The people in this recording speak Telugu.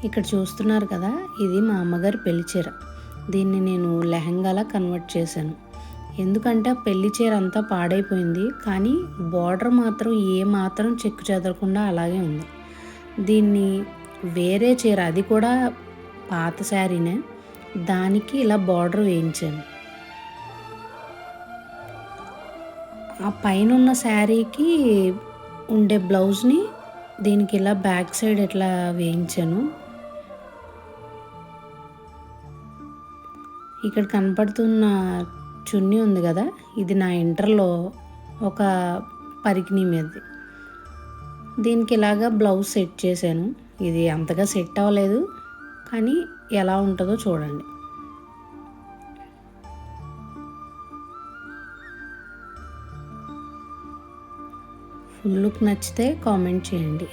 ఇక్కడ చూస్తున్నారు కదా, ఇది మా అమ్మగారి పెళ్లి చీర. దీన్ని నేను లెహంగాలా కన్వర్ట్ చేశాను. ఎందుకంటే ఆ పెళ్లి చీర అంతా పాడైపోయింది, కానీ బార్డర్ మాత్రం ఏ మాత్రం చెక్కు చెదరకుండా అలాగే ఉంది. దీన్ని వేరే చీర, అది కూడా పాత శారీనే, దానికి ఇలా బార్డర్ వేయించాను. ఆ పైన ఉన్న శారీకి ఉండే బ్లౌజ్ని దీనికి ఇలా బ్యాక్ సైడ్ ఇట్లా వేయించాను. ఇక్కడ కనపడుతున్న చున్నీ ఉంది కదా, ఇది నా ఇంటర్లో ఒక పరికిణీ మీదది. దీనికి ఇలాగా బ్లౌజ్ సెట్ చేశాను. ఇది అంతగా సెట్ అవ్వలేదు, కానీ ఎలా ఉంటుందో చూడండి. ఫుల్ లుక్ నచ్చితే కామెంట్ చేయండి.